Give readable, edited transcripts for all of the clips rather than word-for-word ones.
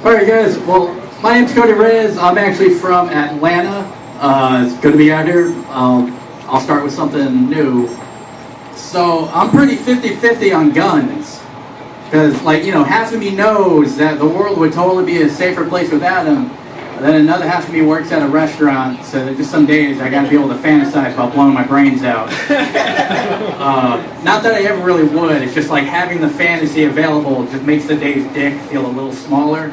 Alright guys, well, my name's Cody Reyes. I'm actually from Atlanta. It's good to be out here. I'll start with something new. So, I'm pretty 50-50 on guns. Because, half of me knows that the world would totally be a safer place without them. And then another half of me works at a restaurant, so that just some days I gotta be able to fantasize about blowing my brains out. Not that I ever really would, it's just like having the fantasy available just makes the day's dick feel a little smaller.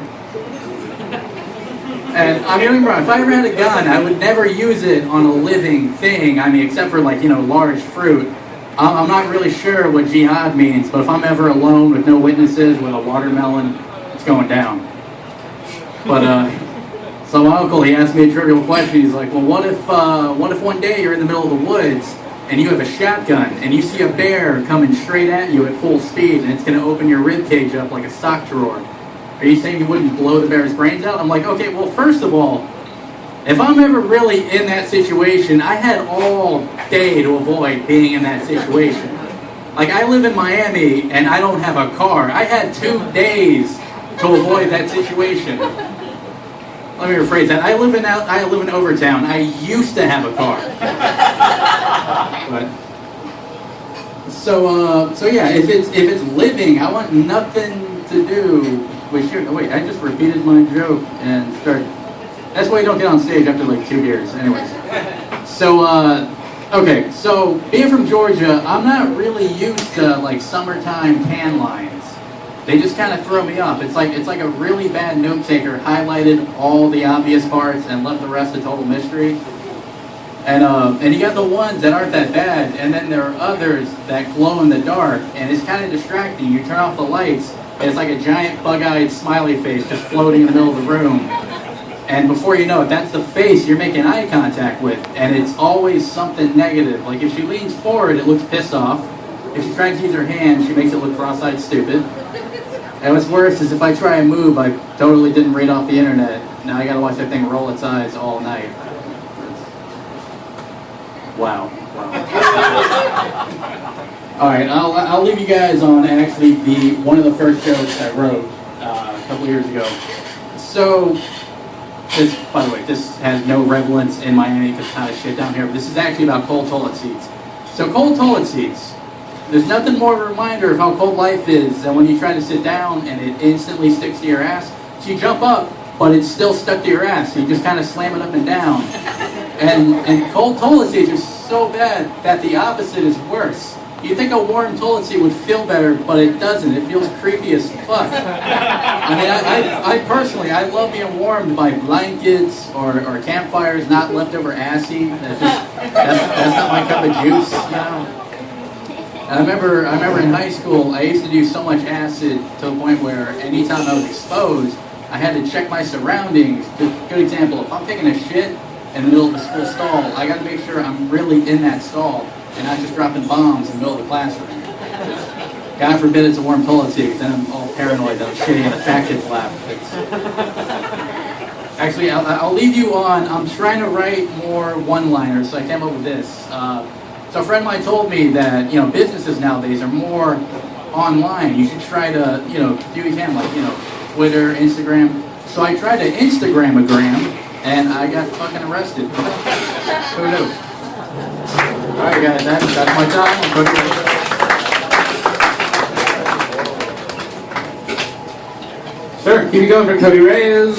And I'm getting wrong, if I ever had a gun, I would never use it on a living thing, except for large fruit. I'm not really sure what jihad means, but if I'm ever alone with no witnesses with a watermelon, it's going down. But, so my uncle, he asked me a trivial question. He's like, well, what if one day you're in the middle of the woods and you have a shotgun and you see a bear coming straight at you at full speed and it's going to open your rib cage up like a sock drawer? Are you saying you wouldn't blow the bear's brains out? I'm like, okay, well, first of all, if I'm ever really in that situation, I had all day to avoid being in that situation. Like, I live in Miami and I don't have a car. I had 2 days to avoid that situation. Let me rephrase that. I live in Overtown. I used to have a car. So yeah, if it's living, I want nothing to do with shooting. Oh, wait, I just repeated my joke and started. That's why you don't get on stage after 2 beers. Anyways. So okay, so being from Georgia, I'm not really used to summertime tan lines. They just kind of throw me off. It's like a really bad note taker highlighted all the obvious parts and left the rest a total mystery. And you got the ones that aren't that bad, and then there are others that glow in the dark, and it's kind of distracting. You turn off the lights, and it's like a giant bug-eyed smiley face just floating in the middle of the room. And before you know it, that's the face you're making eye contact with, and it's always something negative. Like if she leans forward, it looks pissed off. If she tries to use her hand, she makes it look cross-eyed stupid. And what's worse is if I try and move, I totally didn't read off the internet. Now I gotta watch that thing roll its eyes all night. Wow. Alright, I'll leave you guys on actually one of the first jokes I wrote a couple years ago. So, by the way, this has no relevance in Miami because it's kind of shit down here, but this is actually about cold toilet seats. So cold toilet seats. There's nothing more of a reminder of how cold life is than when you try to sit down and it instantly sticks to your ass. So you jump up, but it's still stuck to your ass. So you just kind of slam it up and down. And cold toilet seats are so bad that the opposite is worse. You think a warm toilet seat would feel better, but it doesn't. It feels creepy as fuck. I personally, I love being warmed by blankets or campfires, not leftover assy. That's not my cup of juice, you know? I remember in high school, I used to do so much acid to the point where anytime I was exposed, I had to check my surroundings. Good example, if I'm taking a shit in the middle of a school stall, I got to make sure I'm really in that stall and not just dropping bombs in the middle of the classroom. God forbid it's a warm toilet seat, because then I'm all paranoid that I'm shitting in the fat kid's lap. Actually, I'll leave you on, I'm trying to write more one-liners, so I came up with this. So a friend of mine told me that, businesses nowadays are more online. You should try to, do what you can, Twitter, Instagram. So I tried to Instagram a gram, and I got fucking arrested. Who knew? Alright guys, that's my time. I'm Cody Reyes. Sure, keep it going for Cody Reyes.